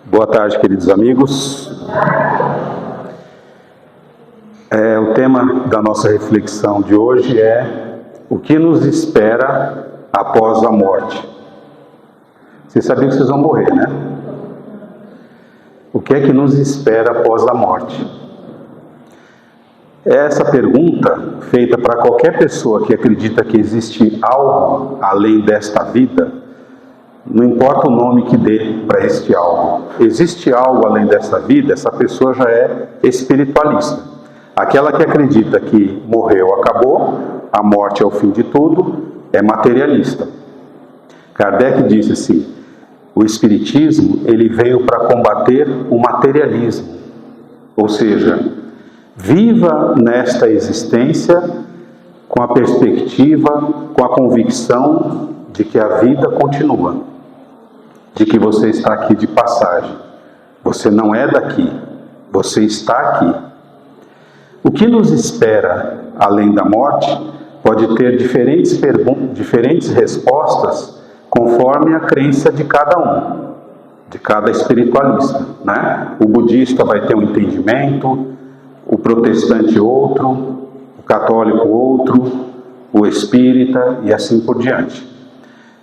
Boa tarde, queridos amigos. O tema da nossa reflexão de hoje é o que nos espera após a morte. Vocês sabiam que vocês vão morrer, né? O que é que nos espera após a morte? Essa pergunta, feita para qualquer pessoa que acredita que existe algo além desta vida, não importa o nome que dê para este algo. Existe algo além dessa vida, essa pessoa já é espiritualista. Aquela que acredita que morreu, acabou, a morte é o fim de tudo, é materialista. Kardec disse assim, o espiritismo ele veio para combater o materialismo. Ou seja, viva nesta existência com a perspectiva, com a convicção de que a vida continua. De que você está aqui de passagem. Você não é daqui, você está aqui. O que nos espera além da morte pode ter diferentes respostas conforme a crença de cada um, de cada espiritualista, né? O budista vai ter um entendimento, o protestante outro, o católico outro, o espírita e assim por diante.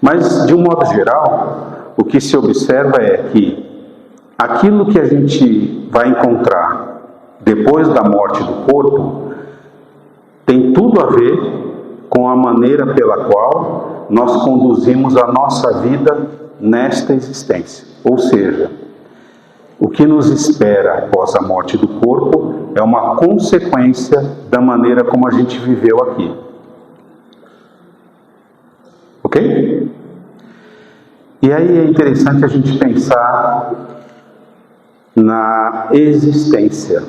Mas, de um modo geral, o que se observa é que aquilo que a gente vai encontrar depois da morte do corpo tem tudo a ver com a maneira pela qual nós conduzimos a nossa vida nesta existência. Ou seja, o que nos espera após a morte do corpo é uma consequência da maneira como a gente viveu aqui. Ok? E aí é interessante a gente pensar na existência,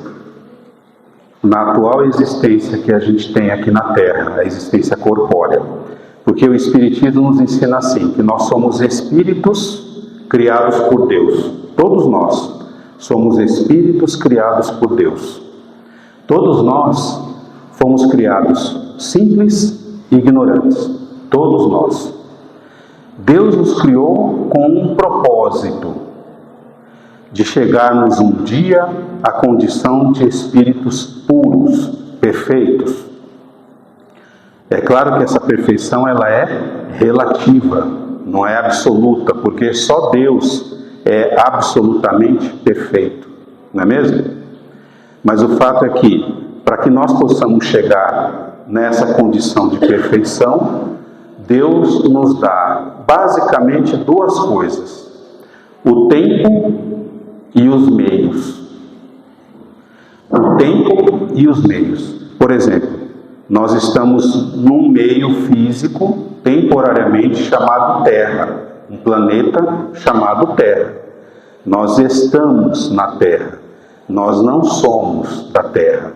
na atual existência que a gente tem aqui na Terra, a existência corpórea. Porque o Espiritismo nos ensina assim, que nós somos espíritos criados por Deus. Todos nós somos espíritos criados por Deus. Todos nós fomos criados simples e ignorantes. Todos nós. Deus nos criou com um propósito de chegarmos um dia à condição de espíritos puros, perfeitos. É claro que essa perfeição ela é relativa, não é absoluta, porque só Deus é absolutamente perfeito, não é mesmo? Mas o fato é que, para que nós possamos chegar nessa condição de perfeição, Deus nos dá basicamente duas coisas, o tempo e os meios. O tempo e os meios. Por exemplo, nós estamos num meio físico, temporariamente chamado Terra, um planeta chamado Terra. Nós estamos na Terra, nós não somos da Terra.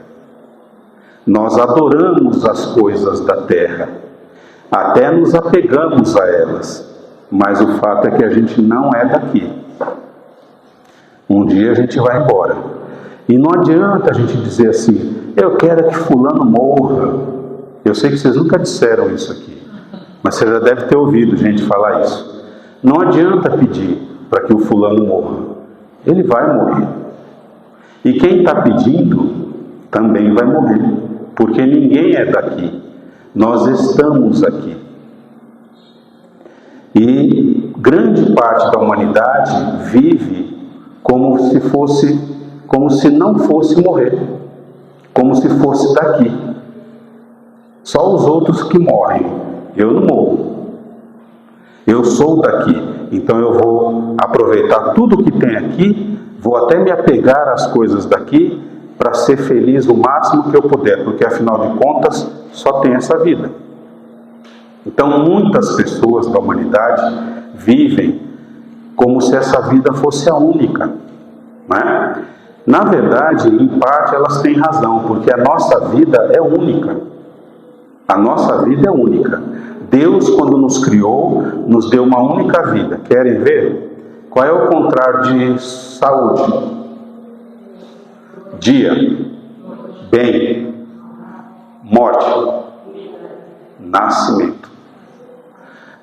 Nós adoramos as coisas da Terra. Até nos apegamos a elas, mas o fato é que a gente não é daqui. Um dia a gente vai embora. E não adianta a gente dizer assim, eu quero que fulano morra. Eu sei que vocês nunca disseram isso aqui, mas você já deve ter ouvido gente falar isso. Não adianta pedir para que o fulano morra. Ele vai morrer. E quem está pedindo também vai morrer, porque ninguém é daqui. Nós estamos aqui. E grande parte da humanidade vive como se não fosse morrer, como se fosse daqui. Só os outros que morrem. Eu não morro. Eu sou daqui. Então eu vou aproveitar tudo que tem aqui, vou até me apegar às coisas daqui para ser feliz o máximo que eu puder, porque afinal de contas só tem essa vida. Então muitas pessoas da humanidade vivem como se essa vida fosse a única, né? Na verdade, em parte elas têm razão, porque a nossa vida é única. A nossa vida é única. Deus, quando nos criou, nos deu uma única vida. Querem ver? Qual é o contrário de saúde? Dia, bem, morte, nascimento.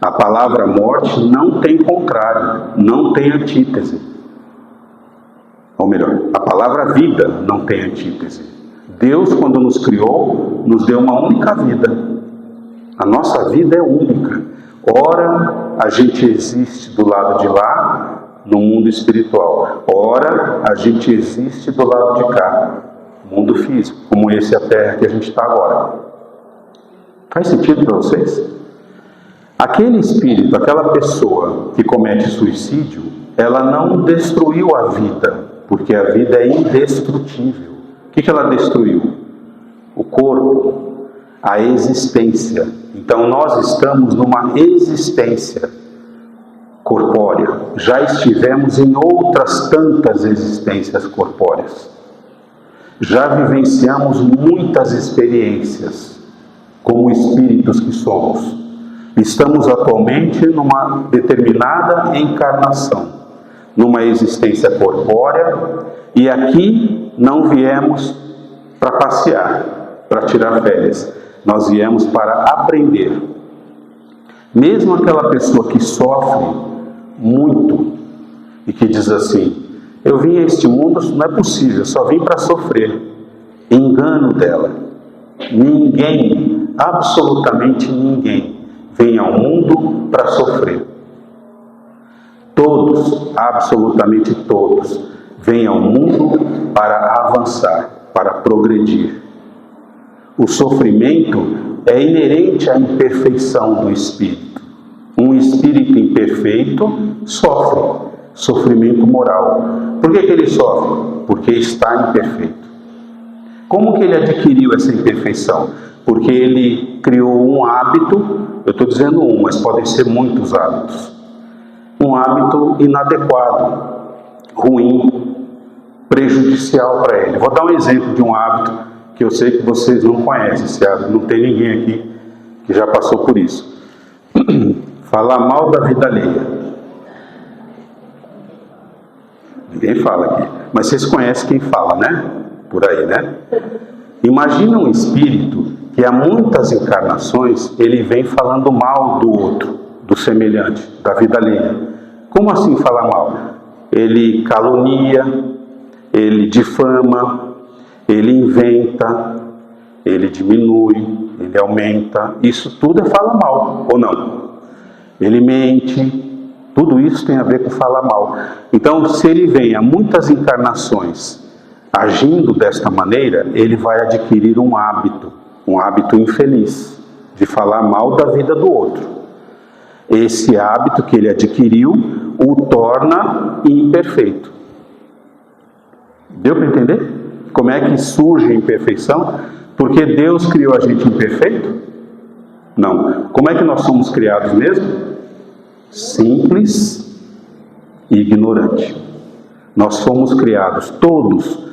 A palavra morte não tem contrário, não tem antítese. Ou melhor, a palavra vida não tem antítese. Deus, quando nos criou, nos deu uma única vida. A nossa vida é única. Ora, a gente existe do lado de lá, no mundo espiritual. Ora, a gente existe do lado de cá, mundo físico, como esse é a Terra que a gente está agora. Faz sentido para vocês? Aquele espírito, aquela pessoa que comete suicídio, ela não destruiu a vida, porque a vida é indestrutível. O que ela destruiu? O corpo, a existência. Então nós estamos numa existência corpórea. Já estivemos em outras tantas existências corpóreas. Já vivenciamos muitas experiências como espíritos que somos. Estamos atualmente numa determinada encarnação, numa existência corpórea, e aqui não viemos para passear, para tirar férias. Nós viemos para aprender. Mesmo aquela pessoa que sofre muito e que diz assim: eu vim a este mundo, não é possível, eu só vim para sofrer. Engano dela. Ninguém, absolutamente ninguém, vem ao mundo para sofrer. Todos, absolutamente todos, vêm ao mundo para avançar, para progredir. O sofrimento é inerente à imperfeição do espírito. Um espírito imperfeito sofre sofrimento moral. Por que ele sofre? Porque está imperfeito. Como que ele adquiriu essa imperfeição? Porque ele criou um hábito, eu estou dizendo um, mas podem ser muitos hábitos. Um hábito inadequado, ruim, prejudicial para ele. Vou dar um exemplo de um hábito que eu sei que vocês não conhecem esse hábito, não tem ninguém aqui que já passou por isso. Falar mal da vida alheia. Ninguém fala aqui, mas vocês conhecem quem fala, né? Por aí, né? Imagina um espírito que há muitas encarnações ele vem falando mal do outro, do semelhante, da vida alheia. Como assim falar mal? Ele calunia, ele difama, ele inventa, ele diminui, ele aumenta. Isso tudo é falar mal, ou não? Ele mente, tudo isso tem a ver com falar mal. Então, se ele vem a muitas encarnações agindo desta maneira, ele vai adquirir um hábito infeliz, de falar mal da vida do outro. Esse hábito que ele adquiriu o torna imperfeito. Deu para entender? Como é que surge a imperfeição? Porque Deus criou a gente imperfeito? Não. Como é que nós somos criados mesmo? Simples e ignorante. Nós fomos criados todos,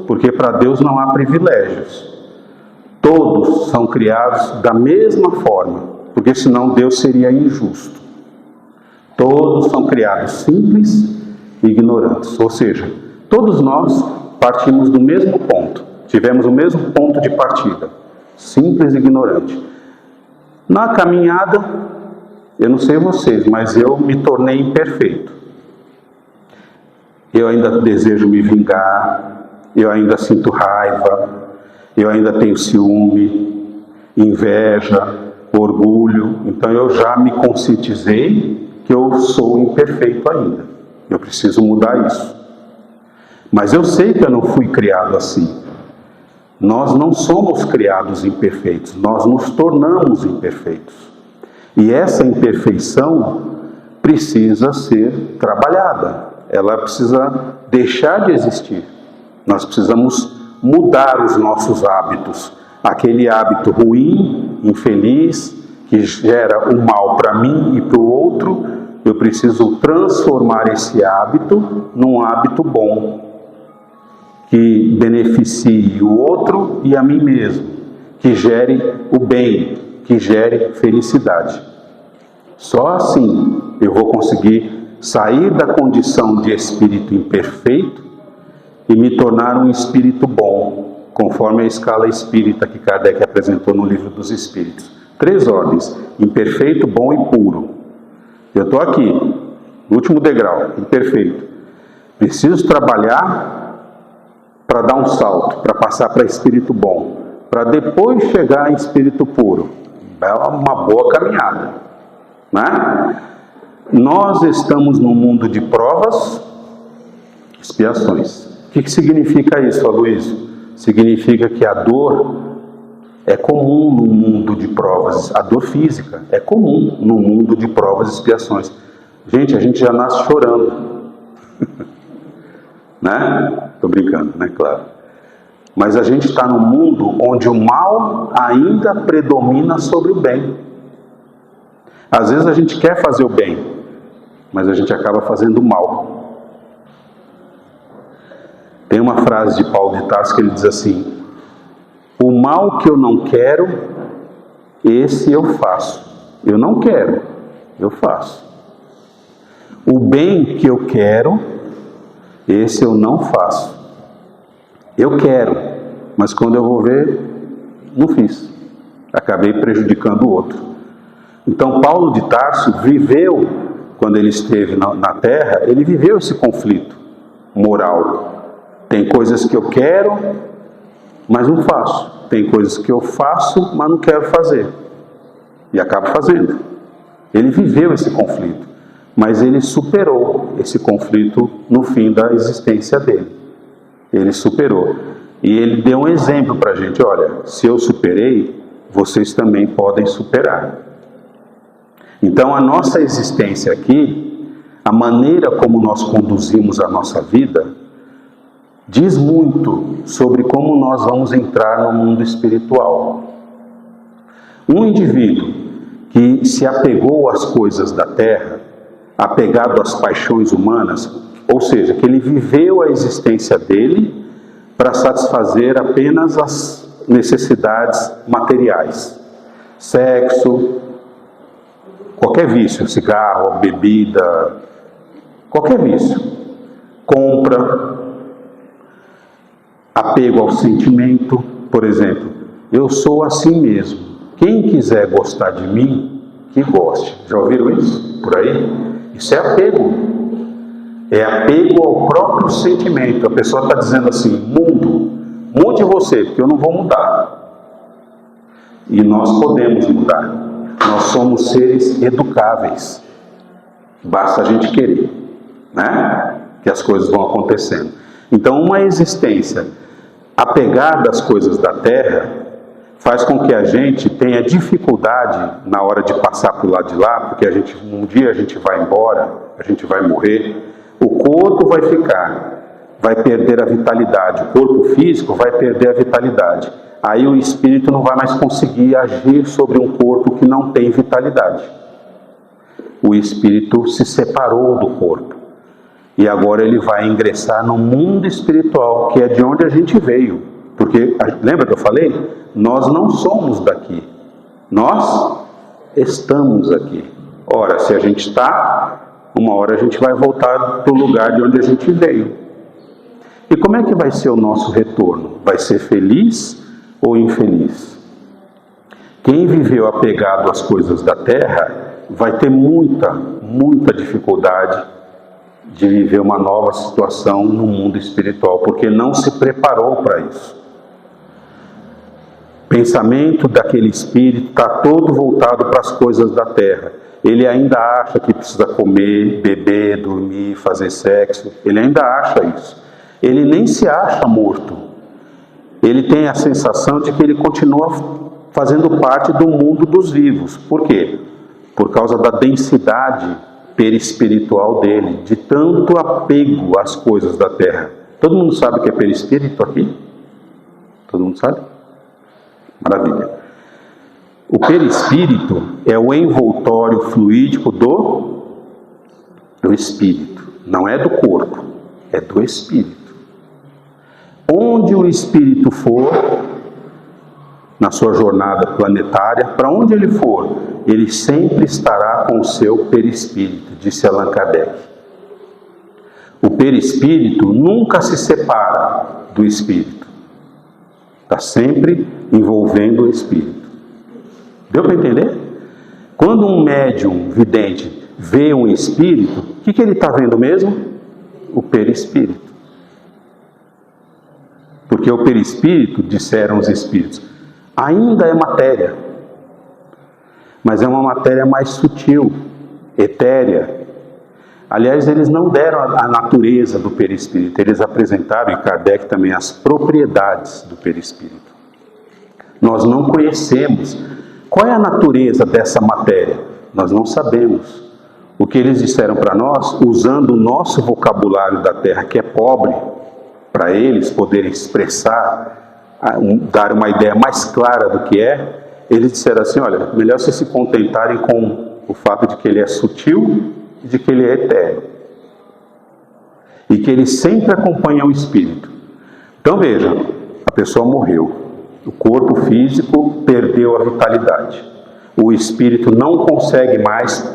porque para Deus não há privilégios. Todos são criados da mesma forma, porque senão Deus seria injusto. Todos são criados simples e ignorantes, ou seja, todos nós partimos do mesmo ponto, tivemos o mesmo ponto de partida, simples e ignorante. Na caminhada, eu não sei vocês, mas eu me tornei imperfeito. Eu ainda desejo me vingar, eu ainda sinto raiva, eu ainda tenho ciúme, inveja, orgulho. Então eu já me conscientizei que eu sou imperfeito ainda. Eu preciso mudar isso. Mas eu sei que eu não fui criado assim. Nós não somos criados imperfeitos, nós nos tornamos imperfeitos. E essa imperfeição precisa ser trabalhada, ela precisa deixar de existir. Nós precisamos mudar os nossos hábitos. Aquele hábito ruim, infeliz, que gera o mal para mim e para o outro, eu preciso transformar esse hábito num hábito bom, que beneficie o outro e a mim mesmo, que gere o bem, que gere felicidade. Só assim eu vou conseguir sair da condição de espírito imperfeito e me tornar um espírito bom, conforme a escala espírita que Kardec apresentou no Livro dos Espíritos. 3 ordens: imperfeito, bom e puro. Eu estou aqui, no último degrau, imperfeito. Preciso trabalhar para dar um salto, para passar para espírito bom, para depois chegar em espírito puro. É uma boa caminhada, né? Nós estamos num mundo de provas, expiações. O que significa isso, Aloysio? Significa que a dor é comum no mundo de provas, a dor física é comum no mundo de provas e expiações. Gente, a gente já nasce chorando. Né? Tô brincando, né? Claro. Mas a gente está num mundo onde o mal ainda predomina sobre o bem. Às vezes a gente quer fazer o bem, mas a gente acaba fazendo o mal. Tem uma frase de Paulo de Tarso que ele diz assim: o mal que eu não quero, esse eu faço. Eu não quero, eu faço. O bem que eu quero, esse eu não faço. Eu quero, mas quando eu vou ver, não fiz. Acabei prejudicando o outro. Então Paulo de Tarso viveu, quando ele esteve na terra, ele viveu esse conflito moral. Tem coisas que eu quero, mas não faço. Tem coisas que eu faço, mas não quero fazer. E acabo fazendo. Ele viveu esse conflito, mas ele superou esse conflito no fim da existência dele. Ele superou. E ele deu um exemplo para a gente: olha, se eu superei, vocês também podem superar. Então a nossa existência aqui, a maneira como nós conduzimos a nossa vida, diz muito sobre como nós vamos entrar no mundo espiritual. Um indivíduo que se apegou às coisas da terra, apegado às paixões humanas, ou seja, que ele viveu a existência dele para satisfazer apenas as necessidades materiais. Sexo, qualquer vício, cigarro, bebida, qualquer vício. Compra, apego ao sentimento, por exemplo, eu sou assim mesmo. Quem quiser gostar de mim, que goste. Já ouviram isso por aí? Isso é apego. É apego ao próprio sentimento. A pessoa está dizendo assim: mundo, mude você, porque eu não vou mudar. E nós podemos mudar. Nós somos seres educáveis. Basta a gente querer, né? Que as coisas vão acontecendo. Então, uma existência apegada às coisas da terra faz com que a gente tenha dificuldade na hora de passar para o lado de lá, porque um dia a gente vai embora, a gente vai morrer. O corpo vai ficar, vai perder a vitalidade. O corpo físico vai perder a vitalidade. Aí o espírito não vai mais conseguir agir sobre um corpo que não tem vitalidade. O espírito se separou do corpo. E agora ele vai ingressar no mundo espiritual, que é de onde a gente veio. Porque, lembra que eu falei? Nós não somos daqui. Nós estamos aqui. Ora, se a gente está, uma hora a gente vai voltar para o lugar de onde a gente veio. E como é que vai ser o nosso retorno? Vai ser feliz ou infeliz? Quem viveu apegado às coisas da terra vai ter muita dificuldade de viver uma nova situação no mundo espiritual, porque não se preparou para isso. O pensamento daquele espírito está todo voltado para as coisas da terra. Ele ainda acha que precisa comer, beber, dormir, fazer sexo. Ele ainda acha isso. Ele nem se acha morto. Ele tem a sensação de que ele continua fazendo parte do mundo dos vivos. Por quê? Por causa da densidade perispiritual dele, de tanto apego às coisas da terra. Todo mundo sabe o que é perispírito aqui? Todo mundo sabe? Maravilha. O perispírito é o envoltório fluídico do espírito. Não é do corpo, é do espírito. Onde o espírito for, na sua jornada planetária, para onde ele for, ele sempre estará com o seu perispírito, disse Allan Kardec. O perispírito nunca se separa do espírito. Está sempre envolvendo o espírito. Deu para entender? Quando um médium vidente vê um espírito, o que ele está vendo mesmo? o perispírito. Porque o perispírito, disseram os espíritos, ainda é matéria, mas é uma matéria mais sutil, etérea. Aliás, eles não deram a natureza do perispírito, eles apresentaram, e Kardec também, as propriedades do perispírito. Nós não conhecemos qual é a natureza dessa matéria, nós não sabemos. O que eles disseram para nós, usando o nosso vocabulário da Terra, que é pobre, para eles poderem expressar, dar uma ideia mais clara do que é, eles disseram assim, olha, melhor vocês se contentarem com o fato de que ele é sutil e de que ele é etéreo. E que ele sempre acompanha o espírito. Então veja, a pessoa morreu, o corpo físico perdeu a vitalidade. O espírito não consegue mais,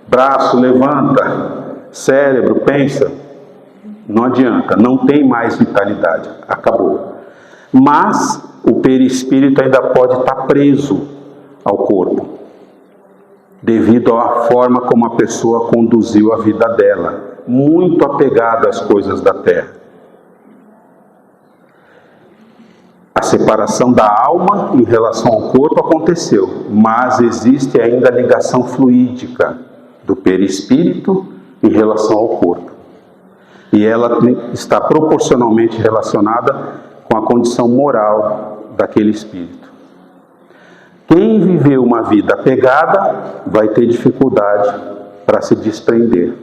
braço levanta, cérebro pensa, não adianta, não tem mais vitalidade, acabou. Mas o perispírito ainda pode estar preso ao corpo, devido à forma como a pessoa conduziu a vida dela, muito apegada às coisas da terra. A separação da alma em relação ao corpo aconteceu, mas existe ainda a ligação fluídica do perispírito em relação ao corpo. E ela está proporcionalmente relacionada com a condição moral daquele espírito. Quem viveu uma vida apegada vai ter dificuldade para se desprender.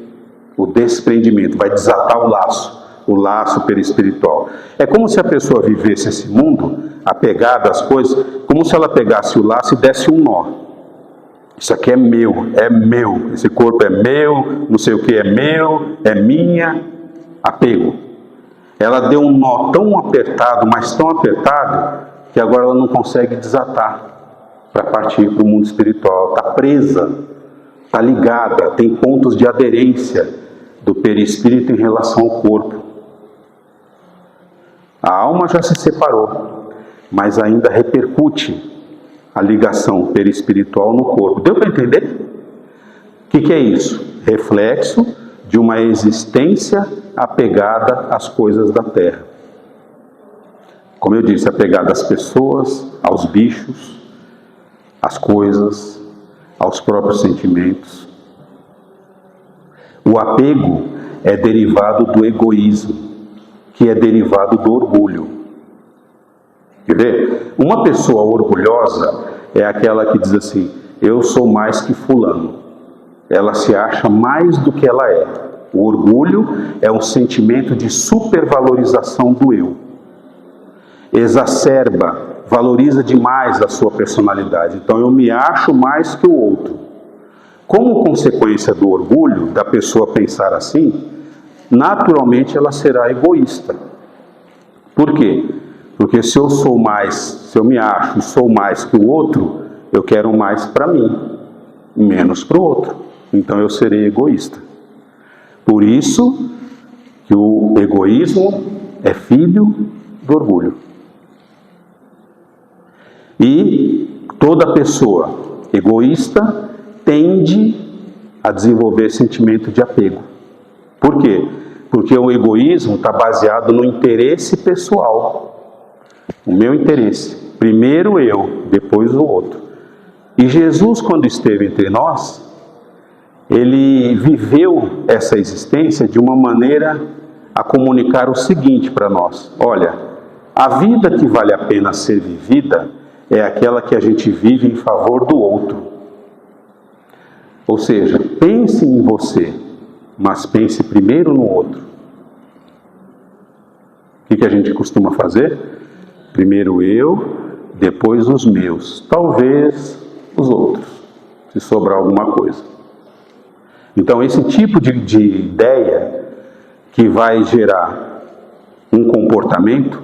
O desprendimento vai desatar o laço perispiritual. É como se a pessoa vivesse esse mundo apegada às coisas, como se ela pegasse o laço e desse um nó. Isso aqui é meu, esse corpo é meu, não sei o que é meu, é minha. Apego. Ela deu um nó tão apertado, mas tão apertado, que agora ela não consegue desatar para partir para o mundo espiritual. Está presa, está ligada, tem pontos de aderência do perispírito em relação ao corpo. A alma já se separou, mas ainda repercute a ligação perispiritual no corpo. Deu para entender? O que é isso? Reflexo de uma existência apegada às coisas da terra. Como eu disse, apegada às pessoas, aos bichos, às coisas, aos próprios sentimentos. O apego é derivado do egoísmo, que é derivado do orgulho. Quer ver? Uma pessoa orgulhosa é aquela que diz assim, eu sou mais que fulano. Ela se acha mais do que ela é. O orgulho é um sentimento de supervalorização do eu. Exacerba, valoriza demais a sua personalidade. Então eu me acho mais que o outro. Como consequência do orgulho, da pessoa pensar assim, naturalmente ela será egoísta. Por quê? Porque se eu me acho e sou mais que o outro, eu quero mais para mim, menos para o outro. Então eu serei egoísta. Por isso que o egoísmo é filho do orgulho. E toda pessoa egoísta tende a desenvolver sentimento de apego. Por quê? Porque o egoísmo está baseado no interesse pessoal. O meu interesse. Primeiro eu, depois o outro. E Jesus, quando esteve entre nós, ele viveu essa existência de uma maneira a comunicar o seguinte para nós. Olha, a vida que vale a pena ser vivida é aquela que a gente vive em favor do outro. Ou seja, pense em você, mas pense primeiro no outro. O que a gente costuma fazer? Primeiro eu, depois os meus, talvez os outros, se sobrar alguma coisa. Então esse tipo de ideia que vai gerar um comportamento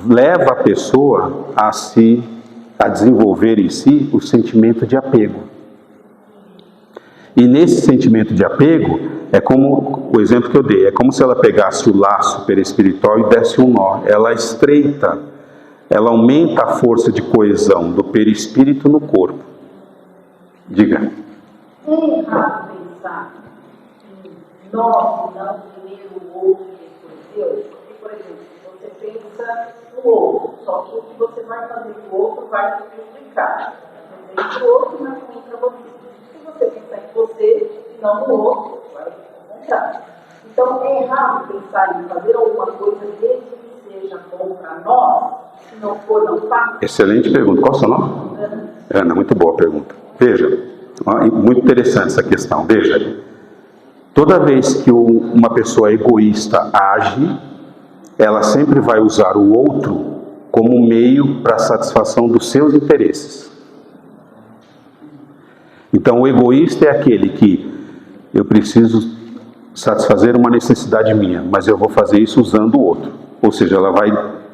leva a pessoa a desenvolver em si o sentimento de apego. E nesse sentimento de apego, é como o exemplo que eu dei, é como se ela pegasse o laço perispiritual e desse um nó. Ela estreita, ela aumenta a força de coesão do perispírito no corpo. Diga. É errado pensar que nós, não primeiro o outro e depois Deus? Porque, por exemplo, você pensa no outro, só que o que você vai fazer com o outro vai te prejudicar. Você pensa no outro, mas também para você. Se você pensar em você e não no outro, vai encontrar. Então, é errado pensar em fazer alguma coisa desde que seja bom para nós, se não for, não faça. Excelente pergunta. Qual é o seu nome? Ana, muito boa pergunta. Veja, muito interessante essa questão. Veja, toda vez que uma pessoa egoísta age, ela sempre vai usar o outro como meio para a satisfação dos seus interesses. Então, o egoísta é aquele que eu preciso satisfazer uma necessidade minha, mas eu vou fazer isso usando o outro. Ou seja, ela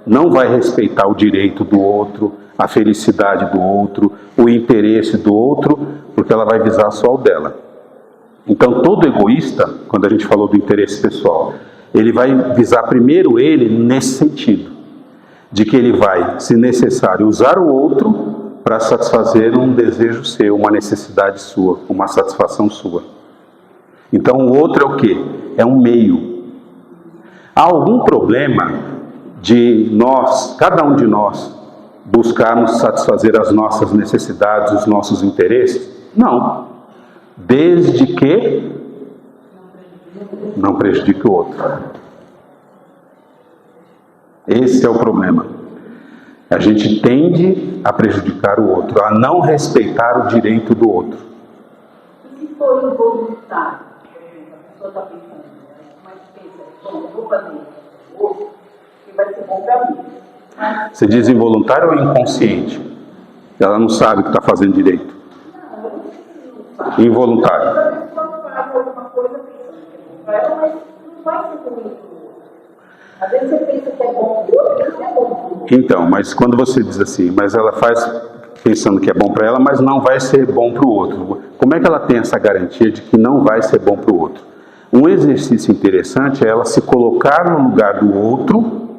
não vai respeitar o direito do outro, a felicidade do outro, o interesse do outro, porque ela vai visar só o dela. Então, todo egoísta, quando a gente falou do interesse pessoal, ele vai visar primeiro ele nesse sentido, de que ele vai, se necessário, usar o outro para satisfazer um desejo seu, uma necessidade sua, uma satisfação sua. Então, o outro é o quê? É um meio. Há algum problema de nós, cada um de nós, buscarmos satisfazer as nossas necessidades, os nossos interesses? Não. Desde que não prejudique o outro. Esse é o problema. A gente tende a prejudicar o outro, a não respeitar o direito do outro. E se for involuntário? A pessoa está pensando, mas pensa, eu vou fazer o outro, que vai ser bom para mim. Você diz involuntário ou inconsciente? Ela não sabe que está fazendo direito. Não, eu não sabe. Involuntário. A pessoa faz alguma coisa pensando que é bom para ela, mas não vai ser ruim para o outro. Às vezes você pensa que é bom para o outro, mas não é bom para o outro. Então, mas quando você diz assim, mas ela faz pensando que é bom para ela, mas não vai ser bom para o outro. Como é que ela tem essa garantia de que não vai ser bom para o outro? Um exercício interessante é ela se colocar no lugar do outro.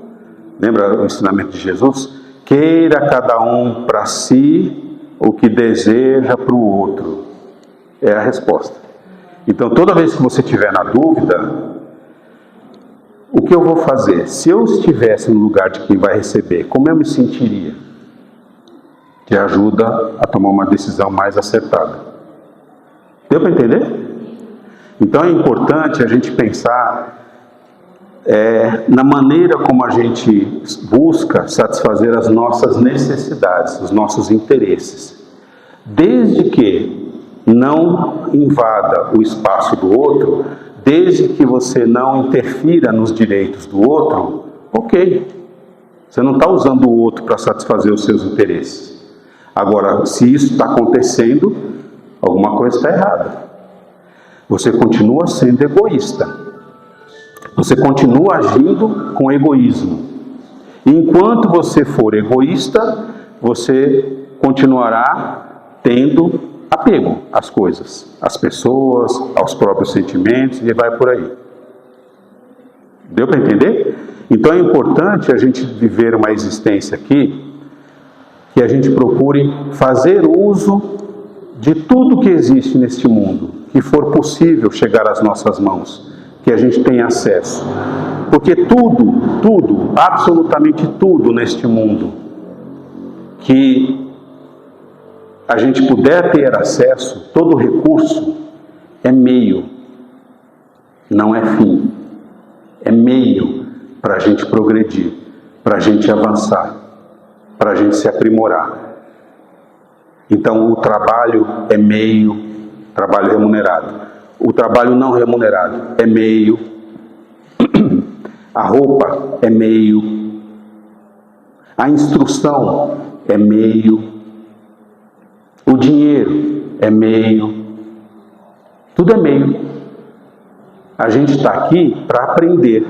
Lembra o ensinamento de Jesus? Queira cada um para si o que deseja para o outro. É a resposta. Então, toda vez que você estiver na dúvida, o que eu vou fazer? Se eu estivesse no lugar de quem vai receber, como eu me sentiria? Que ajuda a tomar uma decisão mais acertada. Deu para entender? Então é importante a gente pensar na maneira como a gente busca satisfazer as nossas necessidades, os nossos interesses. Desde que não invada o espaço do outro, desde que você não interfira nos direitos do outro, ok. Você não está usando o outro para satisfazer os seus interesses. Agora, se isso está acontecendo, alguma coisa está errada. Você continua sendo egoísta. Você continua agindo com egoísmo. Enquanto você for egoísta, você continuará tendo apego às coisas, às pessoas, aos próprios sentimentos e vai por aí. Deu para entender? Então é importante a gente viver uma existência aqui que a gente procure fazer uso de tudo que existe neste mundo, que for possível chegar às nossas mãos, que a gente tenha acesso. Porque tudo, absolutamente tudo neste mundo que a gente puder ter acesso, todo recurso, é meio, não é fim. É meio para a gente progredir, para a gente avançar, para a gente se aprimorar. Então o trabalho é meio, trabalho remunerado. O trabalho não remunerado é meio. A roupa é meio. A instrução é meio. O dinheiro é meio. Tudo é meio. A gente está aqui para aprender.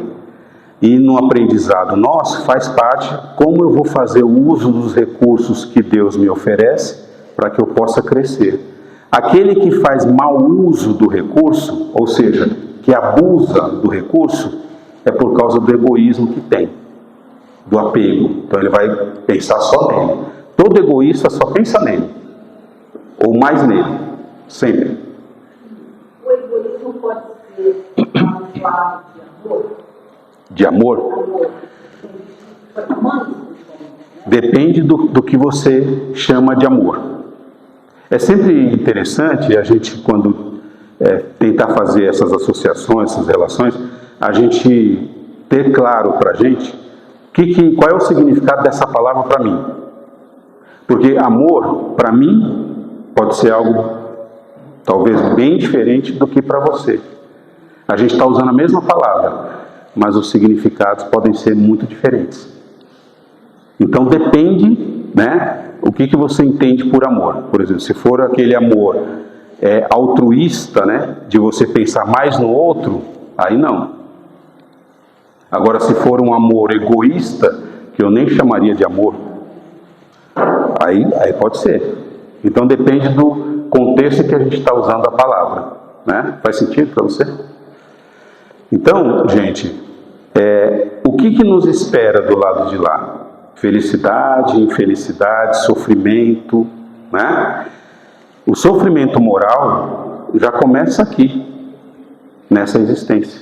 E no aprendizado nosso faz parte como eu vou fazer o uso dos recursos que Deus me oferece para que eu possa crescer. Aquele que faz mau uso do recurso, ou seja, que abusa do recurso, é por causa do egoísmo que tem, do apego. Então ele vai pensar só nele. Todo egoísta só pensa nele, ou mais nele, sempre. O egoísmo pode ser lado De amor? Depende do que você chama de amor. É sempre interessante a gente, quando tentar fazer essas associações, essas relações, a gente ter claro para a gente qual é o significado dessa palavra para mim. Porque amor, para mim, pode ser algo talvez bem diferente do que para você. A gente está usando a mesma palavra, mas os significados podem ser muito diferentes. Então depende, né, o que você entende por amor. Por exemplo, se for aquele amor altruísta, né, de você pensar mais no outro, aí não. Agora, se for um amor egoísta, que eu nem chamaria de amor, aí pode ser. Então depende do contexto que a gente está usando a palavra, né? Faz sentido para você? Então, gente, o que nos espera do lado de lá? Felicidade, infelicidade, sofrimento, né? O sofrimento moral já começa aqui, nessa existência.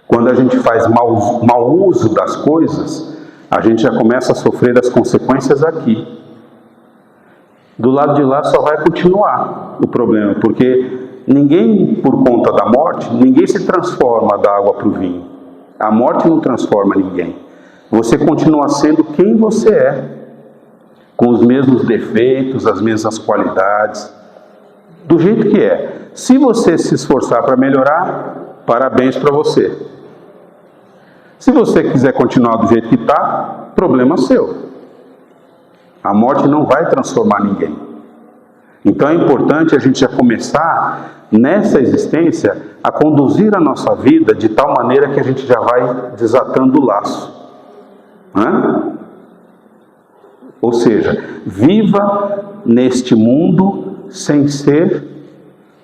Quando a gente faz mau uso das coisas, a gente já começa a sofrer as consequências aqui. Do lado de lá só vai continuar o problema, porque ninguém, por conta da morte, ninguém se transforma da água para o vinho. A morte não transforma ninguém. Você continua sendo quem você é, com os mesmos defeitos, as mesmas qualidades, do jeito que é. Se você se esforçar para melhorar, parabéns para você. Se você quiser continuar do jeito que está, problema seu. A morte não vai transformar ninguém. Então é importante a gente já começar, nessa existência, a conduzir a nossa vida de tal maneira que a gente já vai desatando o laço. Né? Ou seja, viva neste mundo sem ser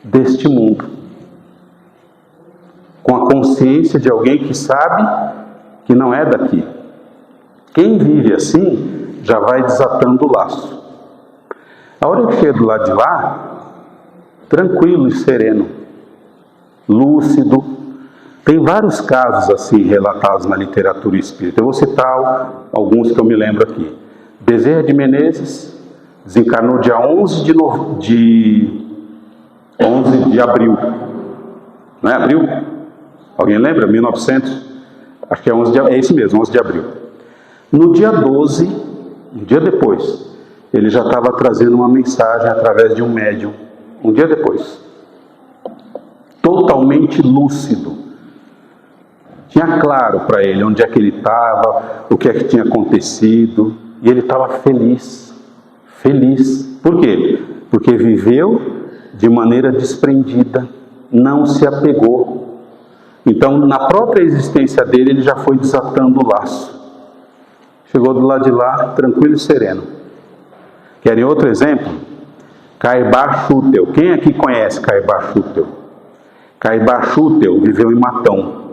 deste mundo. Com a consciência de alguém que sabe que não é daqui. Quem vive assim já vai desatando o laço. A hora que chega do lado de lá, tranquilo e sereno, lúcido. Tem vários casos assim relatados na literatura espírita. Eu vou citar alguns que eu me lembro aqui. Bezerra de Menezes desencarnou dia 11 de abril. Não é abril? Alguém lembra? 1900? Acho que é esse mesmo, 11 de abril. No dia 12, um dia depois, ele já estava trazendo uma mensagem através de um médium. Um dia depois. Totalmente lúcido. Tinha claro para ele onde é que ele estava, o que é que tinha acontecido. E ele estava feliz. Feliz. Por quê? Porque viveu de maneira desprendida. Não se apegou. Então, na própria existência dele, ele já foi desatando o laço. Chegou do lado de lá, tranquilo e sereno. Querem outro exemplo? Caibar Schutel. Quem aqui conhece Caibar Schutel? Caibar Schutel viveu em Matão.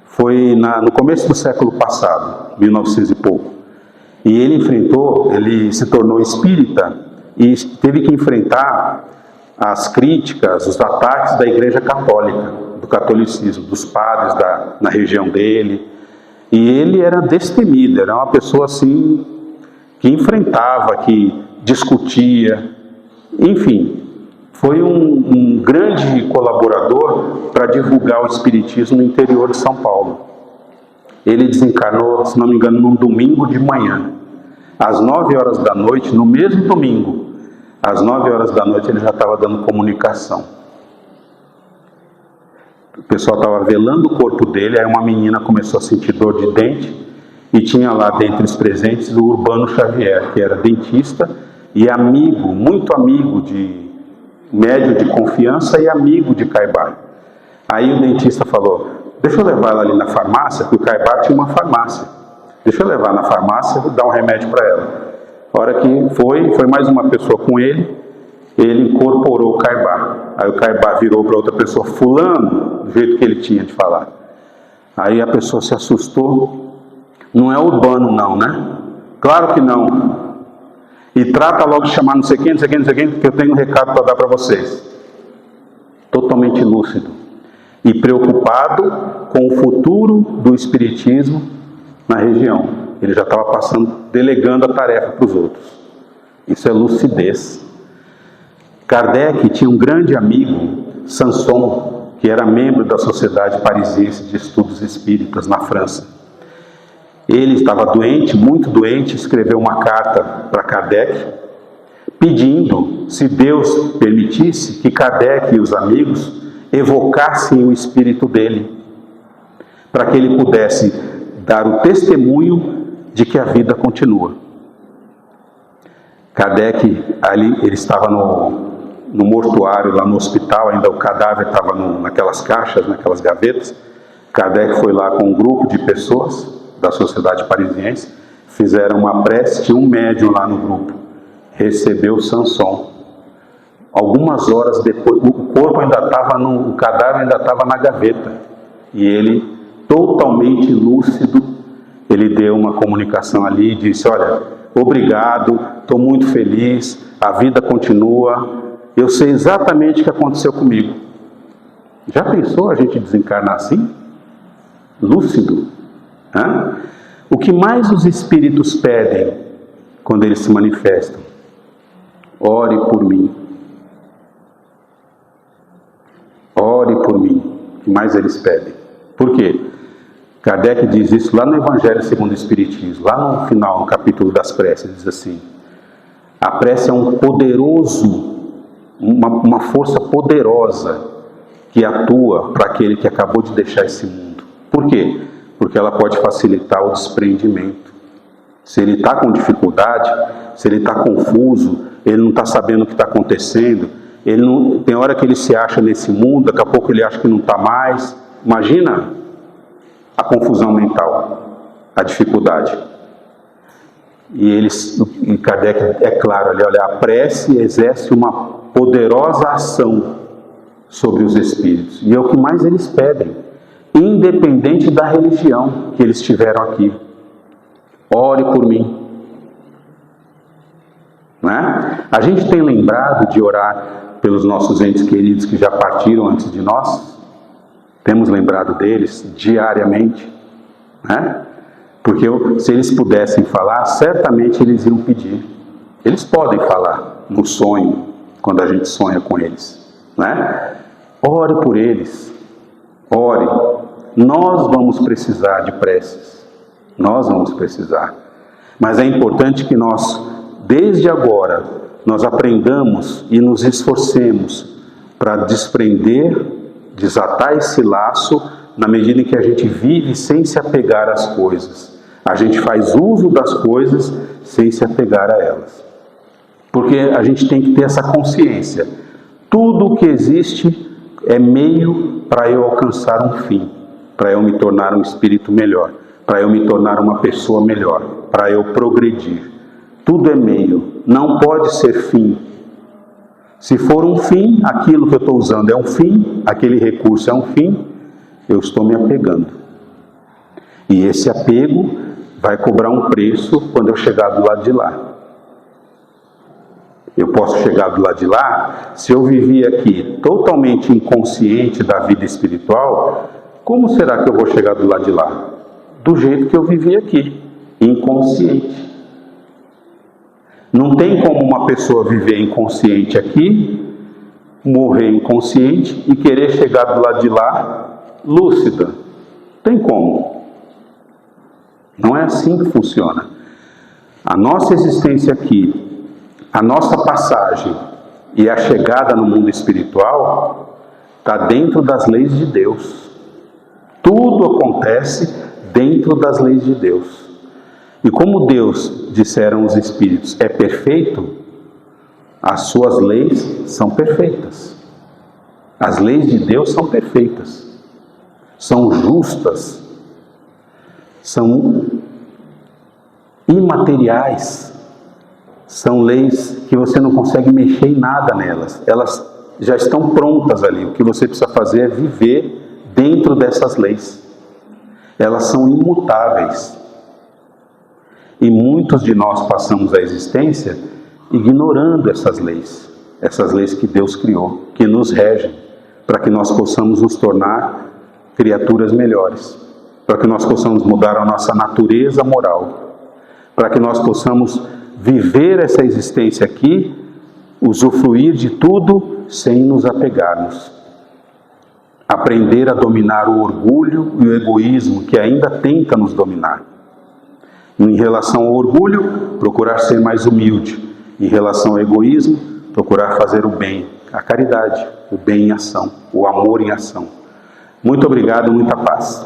Foi no começo do século passado, 1900 e pouco. E ele se tornou espírita e teve que enfrentar as críticas, os ataques da Igreja Católica, do catolicismo, dos padres na região dele. E ele era destemido, era uma pessoa assim que enfrentava, que discutia, enfim, foi um grande colaborador para divulgar o espiritismo no interior de São Paulo. Ele desencarnou, se não me engano, num domingo de manhã, às 9 horas da noite, no mesmo domingo, às 9 horas da noite ele já estava dando comunicação. O pessoal estava velando o corpo dele, aí uma menina começou a sentir dor de dente, e tinha lá dentre os presentes o Urbano Xavier, que era dentista e amigo, muito amigo médio de confiança e amigo de Caibar. Aí o dentista falou, deixa eu levar ela ali na farmácia, porque o Caibar tinha uma farmácia. Deixa eu levar na farmácia e dar um remédio para ela. A hora que foi mais uma pessoa com ele incorporou o Caibar. Aí o Caibar virou para outra pessoa, fulano, do jeito que ele tinha de falar. Aí a pessoa se assustou. Não é Urbano não, né? Claro que não. E trata logo de chamar não sei quem, que eu tenho um recado para dar para vocês. Totalmente lúcido. e preocupado com o futuro do espiritismo na região. Ele já estava delegando a tarefa para os outros. Isso é lucidez. Kardec tinha um grande amigo, Sanson, que era membro da Sociedade Parisiense de Estudos Espíritas na França. Ele estava doente, muito doente, escreveu uma carta para Kardec, pedindo, se Deus permitisse, que Kardec e os amigos evocassem o espírito dele, para que ele pudesse dar o testemunho de que a vida continua. Kardec, ali, ele estava no mortuário, lá no hospital, ainda o cadáver estava naquelas caixas, naquelas gavetas. Kardec foi lá com um grupo de pessoas da Sociedade Parisiense, fizeram uma prece, tinha um médium lá no grupo, recebeu Sanson. Algumas horas depois, o corpo ainda estava o cadáver ainda estava na gaveta, e ele, totalmente lúcido, ele deu uma comunicação ali e disse: olha, obrigado, estou muito feliz, a vida continua, eu sei exatamente o que aconteceu comigo. Já pensou a gente desencarnar assim? Lúcido? O que mais os espíritos pedem quando eles se manifestam? Ore por mim. Ore por mim. O que mais eles pedem? Por quê? Kardec diz isso lá no Evangelho segundo o Espiritismo, lá no final, no capítulo das preces, diz assim: a prece é um poderoso, uma força poderosa que atua para aquele que acabou de deixar esse mundo. Por quê? Porque ela pode facilitar o desprendimento. Se ele está com dificuldade, se ele está confuso, ele não está sabendo o que está acontecendo, tem hora que ele se acha nesse mundo, daqui a pouco ele acha que não está mais. Imagina a confusão mental, a dificuldade. E Kardec é claro ali, olha, a prece exerce uma poderosa ação sobre os espíritos, e é o que mais eles pedem, independente da religião que eles tiveram aqui. Ore por mim. Não é? A gente tem lembrado de orar pelos nossos entes queridos que já partiram antes de nós? Temos lembrado deles diariamente, né? Porque se eles pudessem falar, certamente eles iam pedir. Eles podem falar no sonho, quando a gente sonha com eles, né? Ore por eles, ore. Nós vamos precisar de preces, nós vamos precisar. Mas é importante que nós, desde agora, nós aprendamos e nos esforcemos para desprender, desatar esse laço, na medida em que a gente vive sem se apegar às coisas. A gente faz uso das coisas sem se apegar a elas. Porque a gente tem que ter essa consciência. Tudo o que existe é meio para eu alcançar um fim, para eu me tornar um espírito melhor, para eu me tornar uma pessoa melhor, para eu progredir. Tudo é meio, não pode ser fim. Se for um fim, aquilo que eu estou usando é um fim, aquele recurso é um fim, eu estou me apegando. E esse apego vai cobrar um preço quando eu chegar do lado de lá. Eu posso chegar do lado de lá, se eu vivi aqui totalmente inconsciente da vida espiritual, como será que eu vou chegar do lado de lá? Do jeito que eu vivi aqui, inconsciente. Não tem como uma pessoa viver inconsciente aqui, morrer inconsciente e querer chegar do lado de lá lúcida. Tem como? Não é assim que funciona. A nossa existência aqui, a nossa passagem e a chegada no mundo espiritual está dentro das leis de Deus. Tudo acontece dentro das leis de Deus. E como Deus, disseram os Espíritos, é perfeito, as suas leis são perfeitas. As leis de Deus são perfeitas, são justas, são imateriais, são leis que você não consegue mexer em nada nelas, elas já estão prontas ali, o que você precisa fazer é viver dentro dessas leis. Elas são imutáveis. E muitos de nós passamos a existência ignorando essas leis que Deus criou, que nos regem. para que nós possamos nos tornar criaturas melhores, para que nós possamos mudar a nossa natureza moral, para que nós possamos viver essa existência aqui, usufruir de tudo sem nos apegarmos. Aprender a dominar o orgulho e o egoísmo que ainda tenta nos dominar. Em relação ao orgulho, procurar ser mais humilde. Em relação ao egoísmo, procurar fazer o bem, a caridade, o bem em ação, o amor em ação. Muito obrigado, muita paz.